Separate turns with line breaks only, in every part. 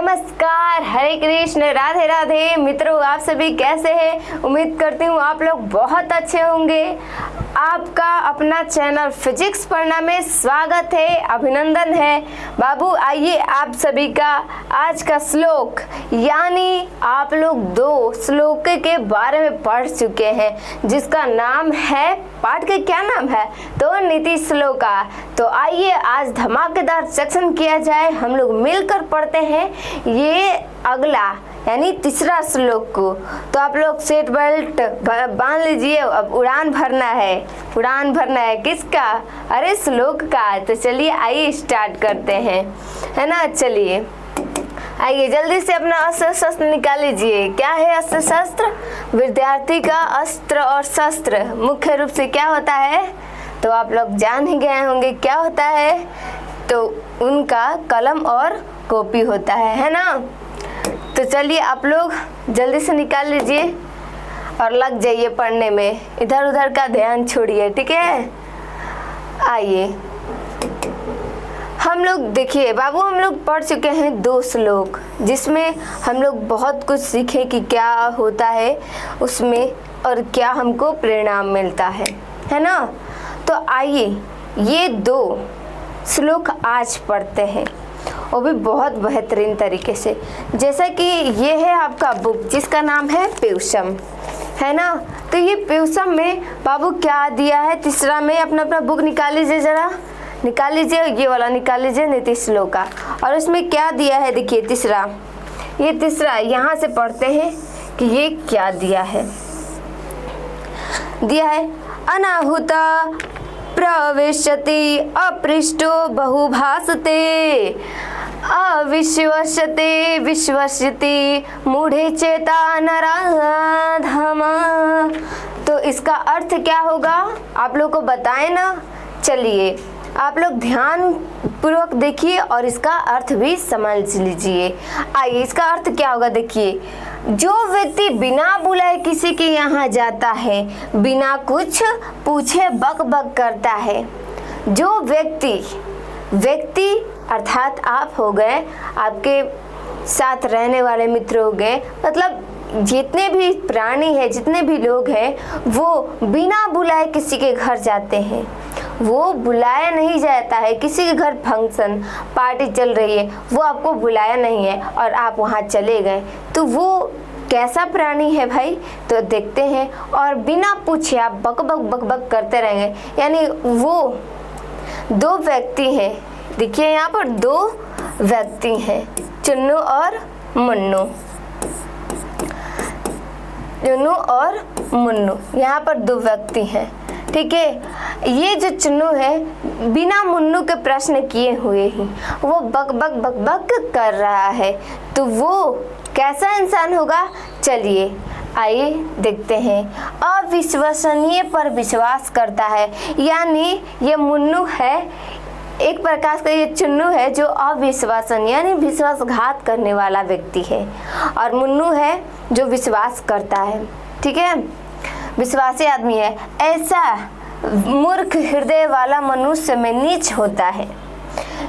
नमस्कार, हरे कृष्ण, राधे राधे। मित्रों, आप सभी कैसे हैं? उम्मीद करती हूँ आप लोग बहुत अच्छे होंगे। आपका अपना चैनल फिजिक्स पढ़ना में स्वागत है, अभिनंदन है। बाबू आइए आप सभी का आज का श्लोक, यानी आप लोग 2 श्लोक के बारे में पढ़ चुके हैं, जिसका नाम है, पाठ का क्या नाम है? तो नीति श्लोका। तो आइए आज धमाकेदार सेक्शन किया जाए, हम लोग मिलकर पढ़ते हैं ये अगला यानी तीसरा श्लोक को। तो आप लोग सीट बेल्ट बांध लीजिए, अब उड़ान भरना है। उड़ान भरना है किसका? अरे श्लोक का। तो चलिए आइए स्टार्ट करते हैं, है ना। चलिए आइए जल्दी से अपना अस्त्र शस्त्र निकाल लीजिए। क्या है अस्त्र शस्त्र? विद्यार्थी का अस्त्र और शस्त्र मुख्य रूप से क्या होता है? तो आप लोग जान ही गए होंगे क्या होता है। तो उनका कलम और कॉपी होता है ना। तो चलिए आप लोग जल्दी से निकाल लीजिए और लग जाइए पढ़ने में, इधर उधर का ध्यान छोड़िए, ठीक है। आइए हम लोग देखिए बाबू, हम लोग पढ़ चुके हैं 2 श्लोक, जिसमें हम लोग बहुत कुछ सीखे कि क्या होता है उसमें और क्या हमको परिणाम मिलता है ना। तो आइए ये 2 श्लोक आज पढ़ते हैं, वो भी बहुत बेहतरीन तरीके से। जैसा कि ये है आपका बुक, जिसका नाम है पेवसम, है ना। तो ये पेवसम में बाबू क्या दिया है? तीसरा में अपना बुक निकाल लीजिए, जरा निकाल लीजिए, ये वाला निकाल लीजिए नीति श्लोका। और उसमें क्या दिया है देखिए, तीसरा, ये तीसरा यहाँ से पढ़ते हैं कि ये क्या दिया है। दिया है अनाहुता प्रविशति अपृष्टो बहुभासते अविश्वसते विश्वस्यति मूढ़े चेता नराधमा। तो इसका अर्थ क्या होगा आप लोग को बताएं ना। चलिए आप लोग ध्यान पूर्वक देखिए और इसका अर्थ भी समझ लीजिए। आइए इसका अर्थ क्या होगा देखिए। जो व्यक्ति बिना बुलाए किसी के यहाँ जाता है, बिना कुछ पूछे बक बक करता है, जो व्यक्ति अर्थात आप हो गए, आपके साथ रहने वाले मित्र हो गए, मतलब जितने भी प्राणी हैं, जितने भी लोग हैं, वो बिना बुलाए किसी के घर जाते हैं। वो बुलाया नहीं जाता है, किसी के घर फंक्शन पार्टी चल रही है, वो आपको बुलाया नहीं है और आप वहाँ चले गए, तो वो कैसा प्राणी है भाई? तो देखते हैं। और बिना पूछे आप बक बक करते रहेंगे, यानी वो 2 व्यक्ति हैं। देखिए यहाँ पर 2 व्यक्ति हैं, चुन्नू और मुन्नू। चुन्नू और मुन्नू, यहाँ पर 2 व्यक्ति हैं, ठीक है। ये जो चुन्नू है बिना मुन्नू के प्रश्न किए हुए ही वो बक बक कर रहा है, तो वो कैसा इंसान होगा? चलिए आइए देखते हैं। अविश्वसनीय पर विश्वास करता है, यानी ये मुन्नू है, एक प्रकार का ये चुन्नू है जो अविश्वसनीय यानी विश्वासघात करने वाला व्यक्ति है, और मुन्नू है जो विश्वास करता है, ठीक है, विश्वासी आदमी है। ऐसा मूर्ख हृदय वाला मनुष्य में नीच होता है।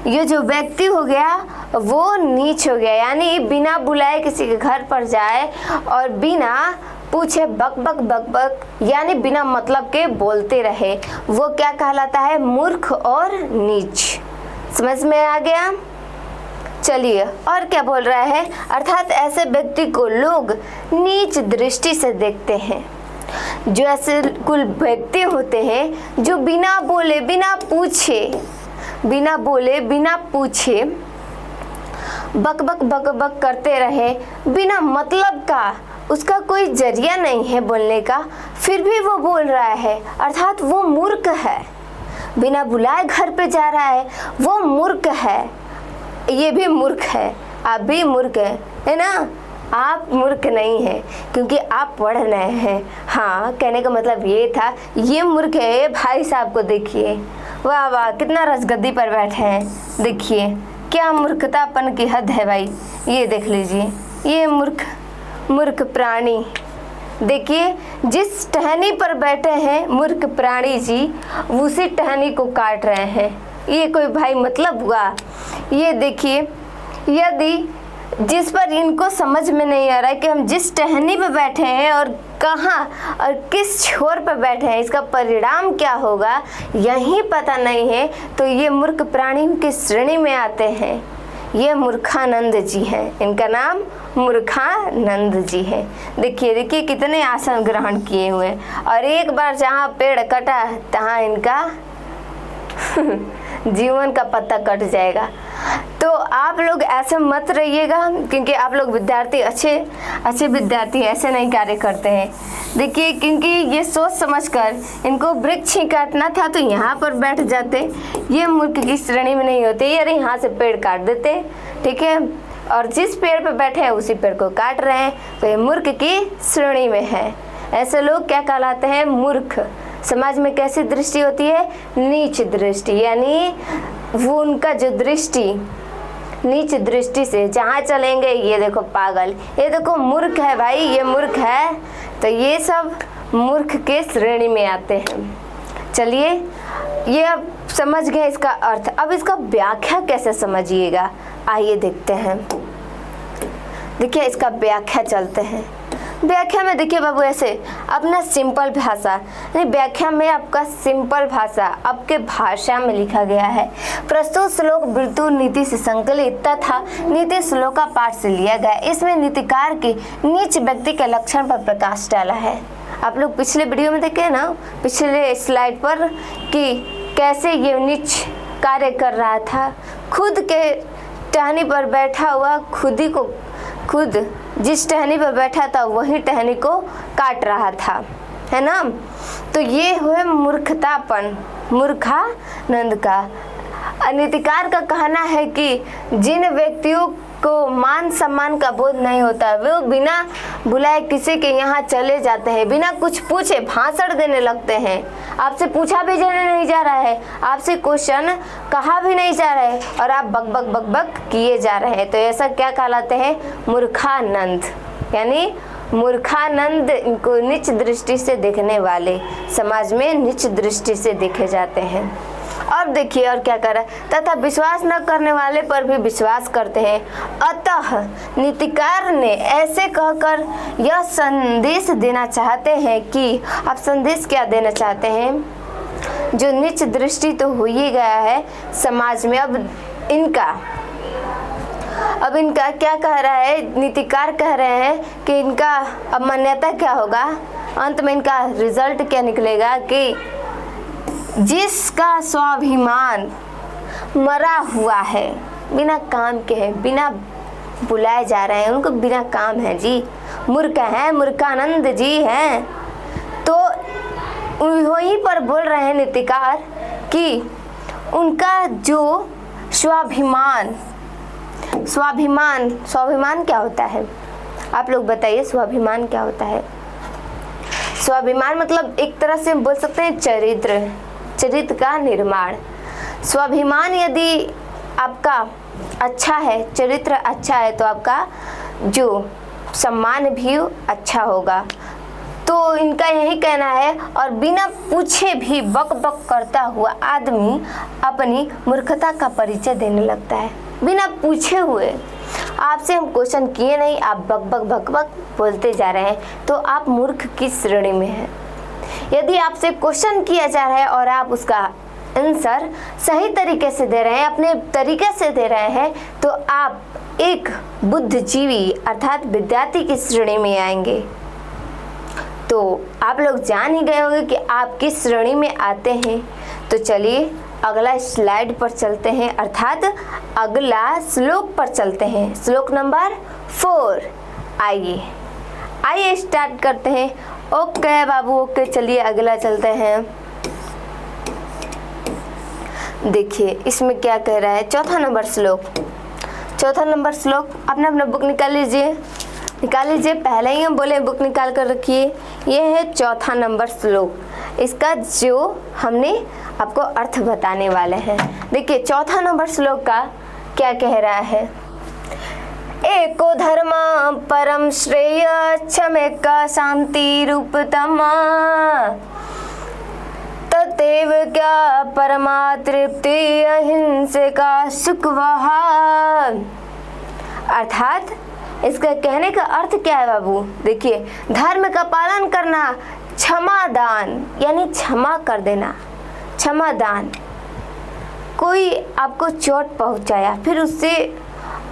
ये जो व्यक्ति हो गया वो नीच हो गया, यानी बिना बुलाए किसी के घर पर जाए और बिना पूछे बक बक यानी बिना मतलब के बोलते रहे, वो क्या कहलाता है? मूर्ख और नीच। समझ में आ गया? चलिए और क्या बोल रहा है? अर्थात ऐसे व्यक्ति को लोग नीच दृष्टि से देखते हैं। जो ऐसे कुल व्यक्ति होते हैं जो बिना बोले बिना पूछे बक बक करते रहे, बिना मतलब का, उसका कोई जरिया नहीं है बोलने का, फिर भी वो बोल रहा है, अर्थात वो मूर्ख है। बिना बुलाए घर पे जा रहा है, वो मूर्ख है। ये भी मूर्ख है, आप भी मूर्ख है ना। आप मूर्ख नहीं हैं क्योंकि आप पढ़ रहे हैं। हाँ, कहने का मतलब ये था, ये मूर्ख है। भाई साहब को देखिए, वाह वाह कितना रसगद्दी पर बैठे हैं, देखिए क्या मूर्खतापन की हद है भाई। ये देख लीजिए, ये मूर्ख प्राणी, देखिए जिस टहनी पर बैठे हैं मूर्ख प्राणी जी, उसी टहनी को काट रहे हैं। ये कोई भाई मतलब हुआ? ये देखिए, यदि जिस पर इनको समझ में नहीं आ रहा है कि हम जिस टहनी पर बैठे हैं और कहाँ और किस छोर पर बैठे हैं, इसका परिणाम क्या होगा यही पता नहीं है, तो ये मूर्ख प्राणियों की श्रेणी में आते हैं। ये मूर्खानंद जी हैं, इनका नाम मूर्खानंद जी है। देखिए देखिए कितने आसन ग्रहण किए हुए, और एक बार जहाँ पेड़ कटा तहाँ इनका जीवन का पत्ता कट जाएगा। तो आप लोग ऐसे मत रहिएगा, क्योंकि आप लोग विद्यार्थी अच्छे विद्यार्थी ऐसे नहीं कार्य करते हैं। देखिए क्योंकि ये सोच समझकर इनको वृक्ष ही काटना था तो यहाँ पर बैठ जाते, ये मूर्ख की श्रेणी में नहीं होते, यार यहाँ से पेड़ काट देते, ठीक है, और जिस पेड़ पर बैठे हैं उसी पेड़ को काट रहे हैं, तो ये मूर्ख की श्रेणी में है। ऐसे लोग क्या कहलाते हैं? मूर्ख। समाज में कैसी दृष्टि होती है? नीच दृष्टि, यानी वो उनका जो दृष्टि नीच दृष्टि से जहाँ चलेंगे ये देखो पागल, ये देखो मूर्ख है भाई, ये मूर्ख है, तो ये सब मूर्ख के श्रेणी में आते हैं। चलिए ये अब समझ गए इसका अर्थ, अब इसका व्याख्या कैसे समझिएगा, आइए देखते हैं। देखिए इसका व्याख्या चलते हैं। व्याख्या में देखिए बाबू ऐसे अपना सिंपल भाषा, यानी व्याख्या में आपका सिंपल भाषा आपके भाषा में लिखा गया है। प्रस्तुत श्लोक वृत्तु नीति से संकलित तथा नीति श्लोक का पाठ से लिया गया। इसमें नीतिकार की नीच व्यक्ति के लक्षण पर प्रकाश डाला है। आप लोग पिछले वीडियो में देखे ना, पिछले स्लाइड पर, कि कैसे ये नीच कार्य कर रहा था, खुद के टहनी पर बैठा हुआ खुद जिस टहनी पर बैठा था वही टहनी को काट रहा था, है ना। तो ये हुए मूर्खतापन, मूर्खानंद का। नीतिकार का कहना है कि जिन व्यक्तियों को मान सम्मान का बोध नहीं होता वो बिना बुलाए किसी के यहाँ चले जाते हैं, बिना कुछ पूछे भाषण देने लगते हैं। आपसे पूछा भी जाने नहीं जा रहा है, आपसे क्वेश्चन कहा भी नहीं जा रहा है और आप बक बक बक बक किए जा रहे हैं, तो ऐसा क्या कहलाते हैं? मूर्खानंद। यानी मूर्खानंद इनको नीच दृष्टि से देखने वाले, समाज में नीच दृष्टि से देखे जाते हैं। और देखिए और क्या कर रहा है, तथा विश्वास न करने वाले पर भी विश्वास करते हैं। अतः नीतिकार ने ऐसे कहकर यह संदेश देना चाहते हैं कि, आप संदेश क्या देना चाहते हैं? जो नीच दृष्टि तो हो ही गया है समाज में, अब इनका क्या कह रहा है? नीतिकार कह रहे हैं कि इनका अब मान्यता क्या होगा, अंत में इनका रिजल्ट क्या निकलेगा कि जिसका स्वाभिमान मरा हुआ है, बिना काम के है, बिना बुलाए जा रहे हैं, उनको बिना काम है जी, मूर्ख हैं, मूर्खानंद जी हैं। तो वहीं पर बोल रहे हैं नीतिकार कि उनका जो स्वाभिमान क्या होता है? आप लोग बताइए स्वाभिमान क्या होता है? स्वाभिमान मतलब एक तरह से बोल सकते हैं चरित्र का निर्माण। स्वाभिमान यदि आपका अच्छा है, चरित्र अच्छा है, तो आपका जो सम्मान भी अच्छा होगा। तो इनका यही कहना है, और बिना पूछे भी बक बक करता हुआ आदमी अपनी मूर्खता का परिचय देने लगता है। बिना पूछे हुए, आपसे हम क्वेश्चन किए नहीं, आप बक बक बोलते जा रहे हैं, तो आप मूर्ख की श्रेणी में हैं। यदि आपसे क्वेश्चन किया जा रहा है और आप उसका आंसर सही तरीके से दे रहे हैं, अपने तरीके से दे रहे हैं, तो आप एक बुद्धिजीवी अर्थात विद्यार्थी की श्रेणी में आएंगे। तो आप लोग जान ही गए होंगे कि आप किस श्रेणी में आते हैं। तो चलिए अगला स्लाइड पर चलते हैं, अर्थात अगला श्लोक पर चलते हैं। श्लोक नंबर 4। आइए स्टार्ट करते हैं। ओके बाबू, ओके, चलिए अगला चलते हैं। देखिए इसमें क्या कह रहा है, चौथा नंबर श्लोक। अपना बुक निकाल लीजिए, पहले ही हम बोले बुक निकाल कर रखिए। ये है चौथा नंबर श्लोक, इसका जो हमने आपको अर्थ बताने वाले हैं। देखिए चौथा नंबर श्लोक का क्या कह रहा है? एको धर्म परम श्रेय क्षमेक शांति रूपतम तदेव क्या परमा तृप्ति अहिंसे का सुख वहा। अर्थात इसका कहने का अर्थ क्या है बाबू? देखिए, धर्म का पालन करना, क्षमा दान यानी क्षमा कर देना, क्षमा दान। कोई आपको चोट पहुंचाया, फिर उससे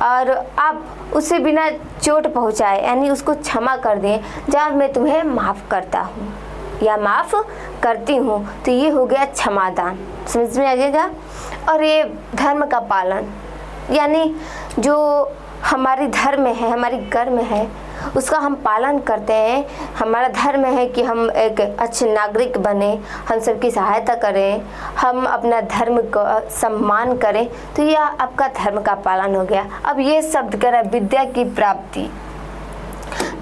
और आप उसे बिना चोट पहुंचाए यानी उसको क्षमा कर दें, जब मैं तुम्हें माफ़ करता हूँ या माफ़ करती हूँ, तो ये हो गया क्षमादान। समझ में आ जाएगा। और ये धर्म का पालन यानी जो हमारी धर्म है, हमारी कर्म है, उसका हम पालन करते हैं। हमारा धर्म है कि हम एक अच्छे नागरिक बने, हम सबकी सहायता करें, हम अपना धर्म को सम्मान करें, तो यह आपका धर्म का पालन हो गया। अब ये शब्द कह रहा है विद्या की प्राप्ति,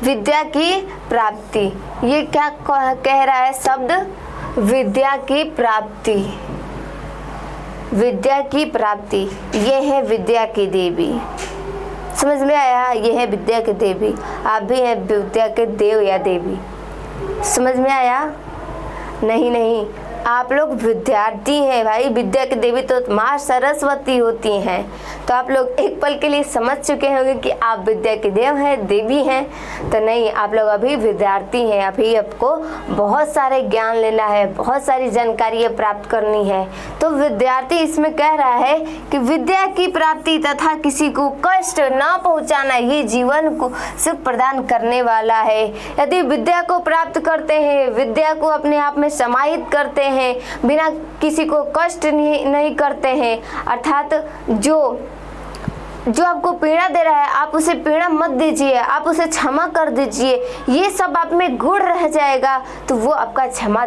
विद्या की प्राप्ति। ये क्या कह रहा है शब्द? विद्या की प्राप्ति, विद्या की प्राप्ति। ये है विद्या की देवी। समझ में आया? ये है विद्या के देवी। आप भी हैं विद्या के देव या देवी। समझ में आया? नहीं, आप लोग विद्यार्थी हैं भाई। विद्या की देवी तो माँ सरस्वती होती हैं। तो आप लोग एक पल के लिए समझ चुके होंगे कि आप विद्या के देव हैं, देवी हैं। तो नहीं, आप लोग अभी विद्यार्थी हैं। अभी आपको बहुत सारे ज्ञान लेना है, बहुत सारी जानकारी प्राप्त करनी है। तो विद्यार्थी इसमें कह रहा है कि विद्या की प्राप्ति तथा किसी को कष्ट न पहुँचाना, ये जीवन को सुख प्रदान करने वाला है। यदि विद्या को प्राप्त करते हैं, विद्या को अपने आप में समाहित करते हैं, बिना किसी को कष्ट नहीं करते हैं, अर्थात जो आपको पीड़ा दे रहा है, आप उसे पीड़ा मत दीजिए, आप उसे क्षमा कर दीजिए, ये सब आप में गुण रह जाएगा, तो वो आपका क्षमा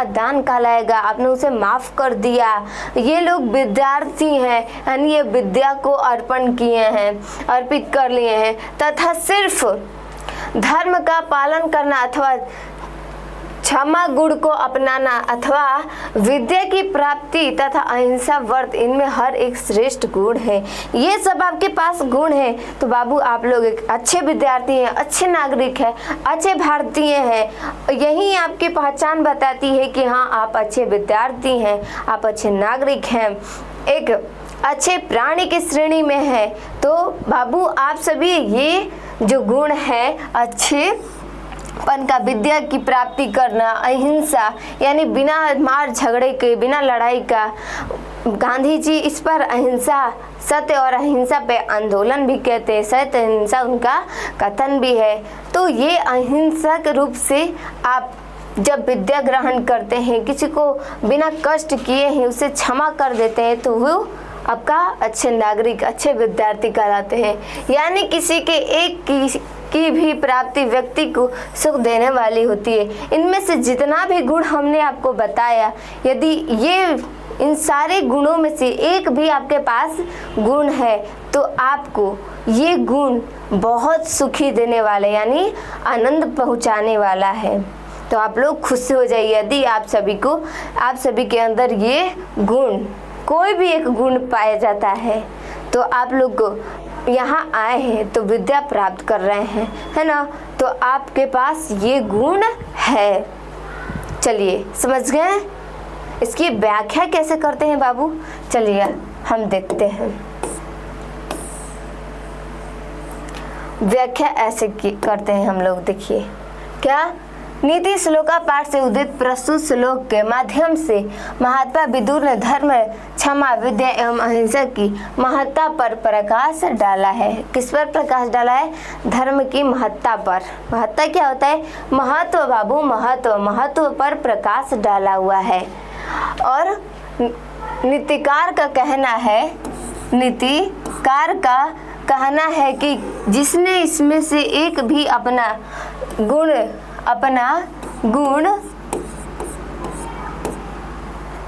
दान कहलाएगा। आपने उसे माफ़ कर दिया। ये लोग विद्यार्थी हैं, यानी ये विद्या को अर्पण किए हैं, अर्पित कर लिए हैं, तथा सिर्फ धर्म का पालन करना अथवा क्षमा गुण को अपनाना अथवा विद्या की प्राप्ति तथा अहिंसा व्रत, इनमें हर एक श्रेष्ठ गुण है। ये सब आपके पास गुण है, तो बाबू आप लोग एक अच्छे विद्यार्थी हैं, अच्छे नागरिक हैं, अच्छे भारतीय हैं। यही आपकी पहचान बताती है कि हाँ, आप अच्छे विद्यार्थी हैं, आप अच्छे नागरिक हैं, एक अच्छे प्राणी की श्रेणी में है। तो बाबू आप सभी ये जो गुण है, अच्छे पन का, विद्या की प्राप्ति करना, अहिंसा यानी बिना मार झगड़े के, बिना लड़ाई का, गांधी जी इस पर अहिंसा, सत्य और अहिंसा पे आंदोलन भी कहते हैं, सत्य अहिंसा उनका कथन भी है। तो ये अहिंसक रूप से आप जब विद्या ग्रहण करते हैं, किसी को बिना कष्ट किए ही उसे क्षमा कर देते हैं, तो वो आपका अच्छे नागरिक, अच्छे विद्यार्थी कहलाते हैं। यानी किसी के एक की भी प्राप्ति व्यक्ति को सुख देने वाली होती है। इनमें से जितना भी गुण हमने आपको बताया, यदि इन सारे गुणों में से एक भी आपके पास गुण है, तो आपको ये गुण बहुत सुखी देने वाले यानी आनंद पहुंचाने वाला है। तो आप लोग खुश हो जाइए यदि आप सभी के अंदर ये गुण, कोई भी एक गुण पाया जाता है। तो आप लोग यहाँ आए हैं तो विद्या प्राप्त कर रहे हैं, है ना? तो आपके पास ये गुण है। चलिए समझ गए? इसकी व्याख्या कैसे करते हैं बाबू? चलिए हम देखते हैं। व्याख्या ऐसे करते हैं हम लोग। देखिए क्या, नीति श्लोका पाठ से उदित प्रस्तुत श्लोक के माध्यम से महात्मा विदुर ने धर्म, क्षमा, विद्या एवं अहिंसा की महत्ता पर प्रकाश डाला है। किस पर प्रकाश डाला है? धर्म की महत्ता पर। महत्ता क्या होता है? महत्व बाबू, महत्व पर प्रकाश डाला हुआ है। और नीतिकार का कहना है कि जिसने इसमें से एक भी अपना गुण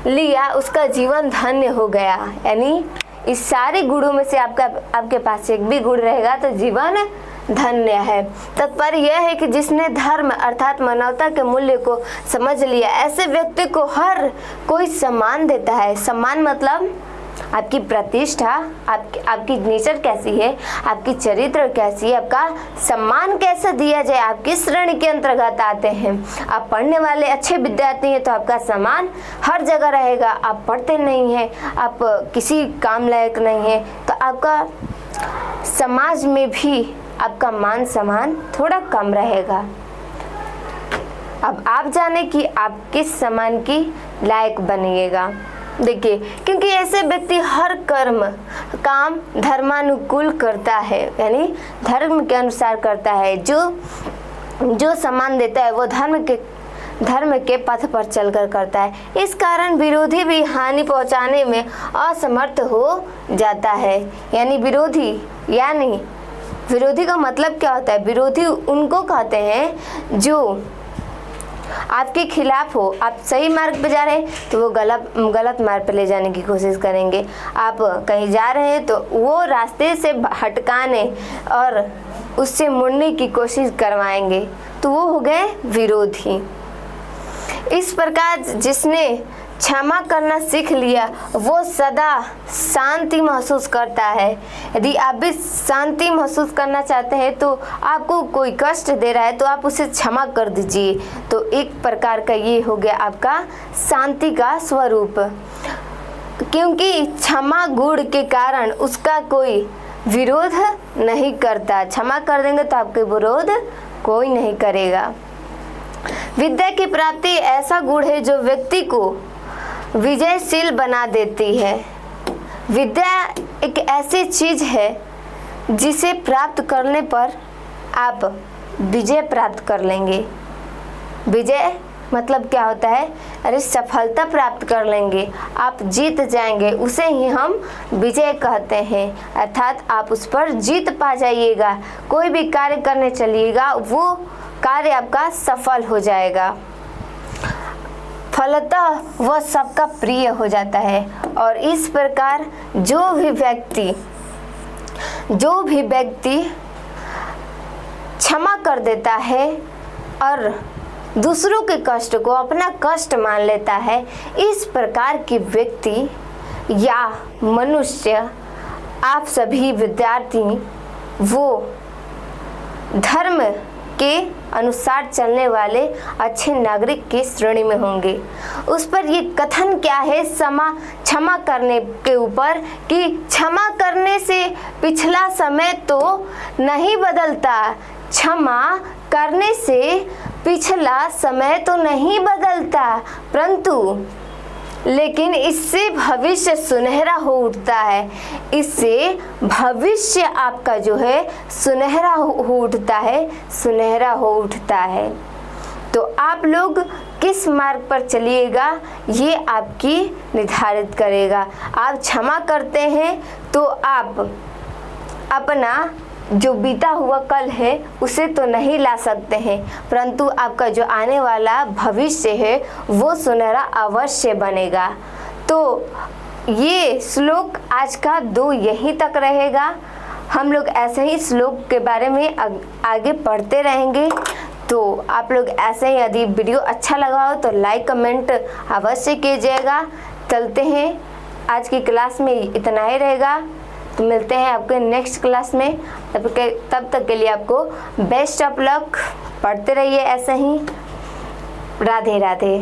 लिया, उसका जीवन धन्य हो गया। यानी इस सारे गुणों में से आपके पास एक भी गुण रहेगा तो जीवन धन्य है। तात्पर्य यह है कि जिसने धर्म अर्थात मानवता के मूल्य को समझ लिया, ऐसे व्यक्ति को हर कोई सम्मान देता है। सम्मान मतलब आपकी प्रतिष्ठा, आपकी नेचर कैसी है, आपकी चरित्र कैसी है, आपका सम्मान कैसे दिया जाए, आप किस श्रेणी के अंतर्गत आते हैं। आप पढ़ने वाले अच्छे विद्यार्थी हैं तो आपका सम्मान हर जगह रहेगा। आप पढ़ते नहीं हैं, आप किसी काम लायक नहीं हैं, तो आपका समाज में भी आपका मान सम्मान थोड़ा कम रहेगा। अब आप जाने कि आप किस सम्मान की लायक बनिएगा। देखिए, क्योंकि ऐसे व्यक्ति हर काम धर्मानुकूल करता है, यानी धर्म के अनुसार करता है। जो सम्मान देता है वो धर्म के पथ पर चलकर करता है। इस कारण विरोधी भी हानि पहुंचाने में असमर्थ हो जाता है। यानी विरोधी का मतलब क्या होता है? विरोधी उनको कहते हैं जो आपके खिलाफ हो। आप सही मार्ग पे जा रहे हैं तो वो गलत मार्ग पे ले जाने की कोशिश करेंगे। आप कहीं जा रहे हैं तो वो रास्ते से भटकाने और उससे मुड़ने की कोशिश करवाएंगे, तो वो हो गए विरोधी। इस प्रकार जिसने क्षमा करना सीख लिया वो सदा शांति महसूस करता है। यदि आप भी शांति महसूस करना चाहते हैं तो आपको कोई कष्ट दे रहा है तो आप उसे क्षमा कर दीजिए। तो एक प्रकार का ये हो गया आपका शांति का स्वरूप, क्योंकि क्षमा गुण के कारण उसका कोई विरोध नहीं करता। क्षमा कर देंगे तो आपके विरोध कोई नहीं करेगा। विद्या की प्राप्ति ऐसा गुण है जो व्यक्ति को विजयशील बना देती है। विद्या एक ऐसी चीज है जिसे प्राप्त करने पर आप विजय प्राप्त कर लेंगे। विजय मतलब क्या होता है? अरे सफलता प्राप्त कर लेंगे, आप जीत जाएंगे, उसे ही हम विजय कहते हैं। अर्थात आप उस पर जीत पा जाइएगा। कोई भी कार्य करने चलिएगा वो कार्य आपका सफल हो जाएगा, फलतः वह सबका प्रिय हो जाता है। और इस प्रकार जो भी व्यक्ति क्षमा कर देता है और दूसरों के कष्ट को अपना कष्ट मान लेता है, इस प्रकार के व्यक्ति या मनुष्य, आप सभी विद्यार्थी, वो धर्म के अनुसार चलने वाले अच्छे नागरिक की श्रेणी में होंगे। उस पर ये कथन क्या है क्षमा करने के ऊपर कि क्षमा करने से पिछला समय तो नहीं बदलता, क्षमा करने से पिछला समय तो नहीं बदलता, परंतु लेकिन इससे भविष्य सुनहरा हो उठता है। इससे भविष्य आपका जो है सुनहरा हो उठता है। तो आप लोग किस मार्ग पर चलिएगा ये आपकी निर्धारित करेगा। आप क्षमा करते हैं तो आप अपना जो बीता हुआ कल है उसे तो नहीं ला सकते हैं, परंतु आपका जो आने वाला भविष्य है वो सुनहरा अवश्य बनेगा। तो ये श्लोक आज का 2 यहीं तक रहेगा। हम लोग ऐसे ही श्लोक के बारे में आगे पढ़ते रहेंगे। तो आप लोग ऐसे ही, यदि वीडियो अच्छा लगा हो तो लाइक कमेंट अवश्य कीजिएगा। चलते हैं, आज की क्लास में इतना ही रहेगा। तो मिलते हैं आपके नेक्स्ट क्लास में। तब तक के लिए आपको बेस्ट ऑफ लक। पढ़ते रहिए ऐसे ही। राधे राधे।